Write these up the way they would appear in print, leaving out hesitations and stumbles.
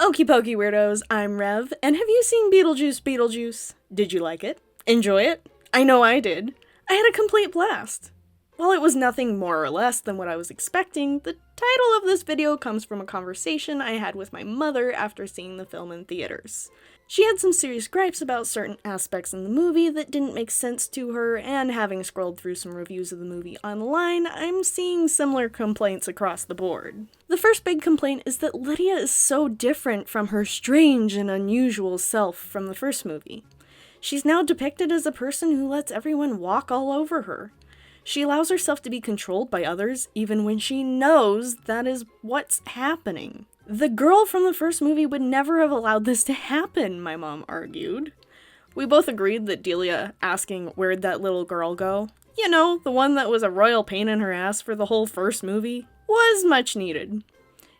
Okie pokey weirdos, I'm Rev, and have you seen Beetlejuice? Did you like it? Enjoy it? I know I did. I had a complete blast. While it was nothing more or less than what I was expecting, the title of this video comes from a conversation I had with my mother after seeing the film in theaters. She had some serious gripes about certain aspects in the movie that didn't make sense to her, and having scrolled through some reviews of the movie online, I'm seeing similar complaints across the board. The first big complaint is that Lydia is so different from her strange and unusual self from the first movie. She's now depicted as a person who lets everyone walk all over her. She allows herself to be controlled by others, even when she knows that is what's happening. The girl from the first movie would never have allowed this to happen, my mom argued. We both agreed that Delia asking where'd that little girl go, you know, the one that was a royal pain in her ass for the whole first movie, was much needed.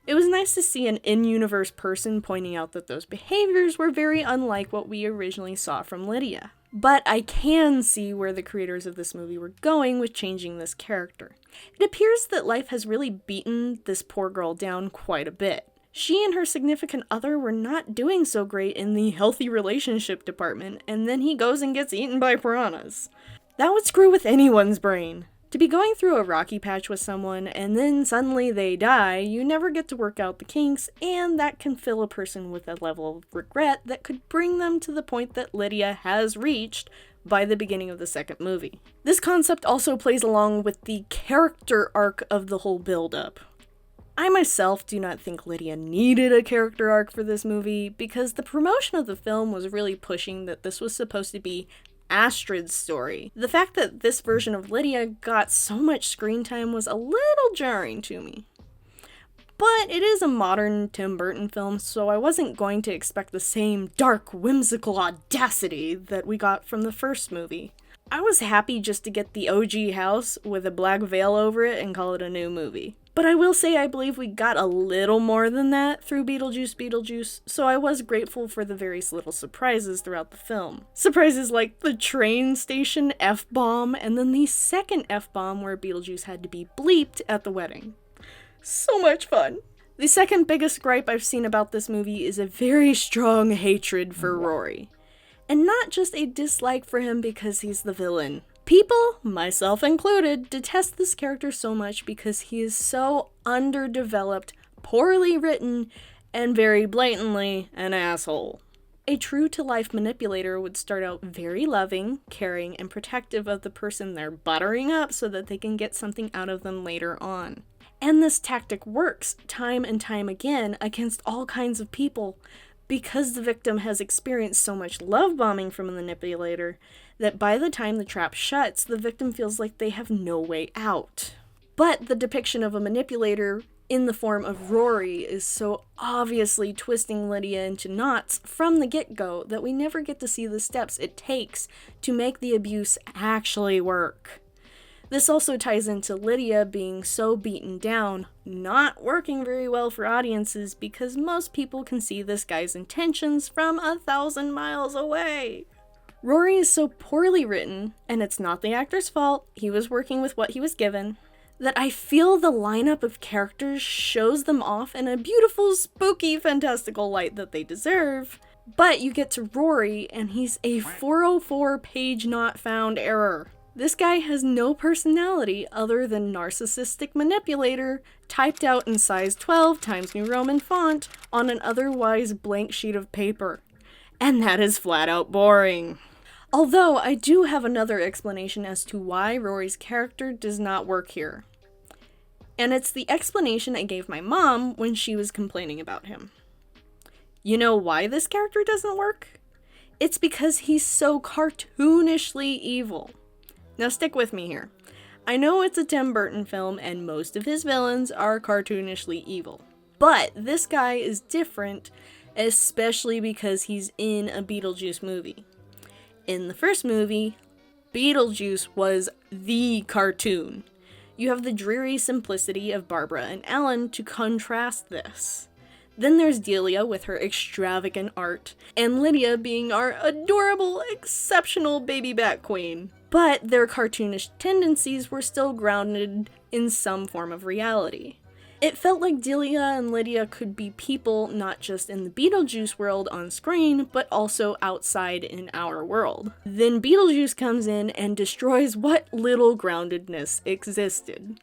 It was nice to see an in-universe person pointing out that those behaviors were very unlike what we originally saw from Lydia. But I can see where the creators of this movie were going with changing this character. It appears that life has really beaten this poor girl down quite a bit. She and her significant other were not doing so great in the healthy relationship department, and then he goes and gets eaten by piranhas. That would screw with anyone's brain. To be going through a rocky patch with someone and then suddenly they die, you never get to work out the kinks, and that can fill a person with a level of regret that could bring them to the point that Lydia has reached by the beginning of the second movie. This concept also plays along with the character arc of the whole build-up. I myself do not think Lydia needed a character arc for this movie, because the promotion of the film was really pushing that this was supposed to be Astrid's story. The fact that this version of Lydia got so much screen time was a little jarring to me. But it is a modern Tim Burton film, so I wasn't going to expect the same dark, whimsical audacity that we got from the first movie. I was happy just to get the OG house with a black veil over it and call it a new movie. But I will say I believe we got a little more than that through Beetlejuice, so I was grateful for the various little surprises throughout the film. Surprises like the train station F-bomb, and then the second F-bomb where Beetlejuice had to be bleeped at the wedding. So much fun! The second biggest gripe I've seen about this movie is a very strong hatred for Rory. And not just a dislike for him because he's the villain. People, myself included, detest this character so much because he is so underdeveloped, poorly written, and very blatantly an asshole. A true-to-life manipulator would start out very loving, caring, and protective of the person they're buttering up so that they can get something out of them later on. And this tactic works time and time again against all kinds of people, because the victim has experienced so much love bombing from a manipulator that by the time the trap shuts, the victim feels like they have no way out. But the depiction of a manipulator in the form of Rory is so obviously twisting Lydia into knots from the get-go that we never get to see the steps it takes to make the abuse actually work. This also ties into Lydia being so beaten down, not working very well for audiences because most people can see this guy's intentions from 1,000 miles away. Rory is so poorly written, and it's not the actor's fault, he was working with what he was given, that I feel the lineup of characters shows them off in a beautiful, spooky, fantastical light that they deserve. But you get to Rory, and he's a 404 page not found error. This guy has no personality other than narcissistic manipulator typed out in size 12 Times New Roman font on an otherwise blank sheet of paper. And that is flat out boring. Although I do have another explanation as to why Rory's character does not work here. And it's the explanation I gave my mom when she was complaining about him. You know why this character doesn't work? It's because he's so cartoonishly evil. Now stick with me here. I know it's a Tim Burton film and most of his villains are cartoonishly evil. But this guy is different, especially because he's in a Beetlejuice movie. In the first movie, Beetlejuice was the cartoon. You have the dreary simplicity of Barbara and Alan to contrast this. Then there's Delia with her extravagant art, and Lydia being our adorable, exceptional baby bat queen. But their cartoonish tendencies were still grounded in some form of reality. It felt like Delia and Lydia could be people not just in the Beetlejuice world on screen, but also outside in our world. Then Beetlejuice comes in and destroys what little groundedness existed.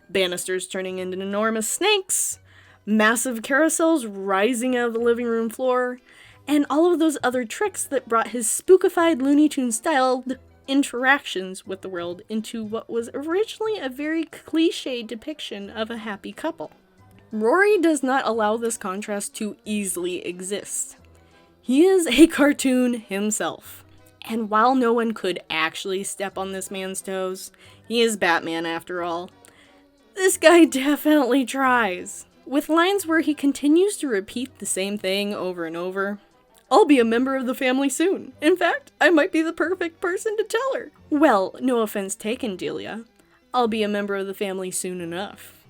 Banisters turning into enormous snakes, massive carousels rising out of the living room floor, and all of those other tricks that brought his spookified Looney Tunes-styled interactions with the world into what was originally a very cliched depiction of a happy couple. Rory does not allow this contrast to easily exist. He is a cartoon himself, and while no one could actually step on this man's toes, he is Batman after all. This guy definitely tries, with lines where he continues to repeat the same thing over and over. I'll be a member of the family soon. In fact, I might be the perfect person to tell her. Well, no offense taken, Delia. I'll be a member of the family soon enough.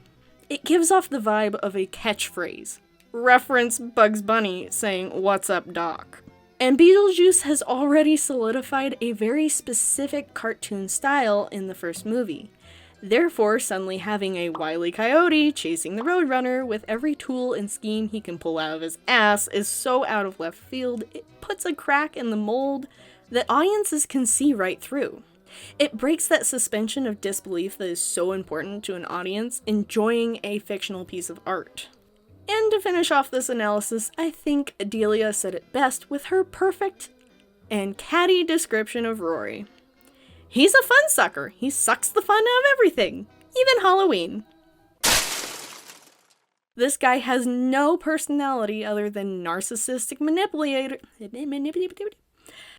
It gives off the vibe of a catchphrase. Reference Bugs Bunny saying, "What's up, Doc?" And Beetlejuice has already solidified a very specific cartoon style in the first movie. Therefore, suddenly having a wily coyote chasing the Roadrunner with every tool and scheme he can pull out of his ass is so out of left field, it puts a crack in the mold that audiences can see right through. It breaks that suspension of disbelief that is so important to an audience enjoying a fictional piece of art. And to finish off this analysis, I think Delia said it best with her perfect and catty description of Rory. He's a fun sucker. He sucks the fun out of everything, even Halloween. This guy has no personality other than narcissistic manipulator.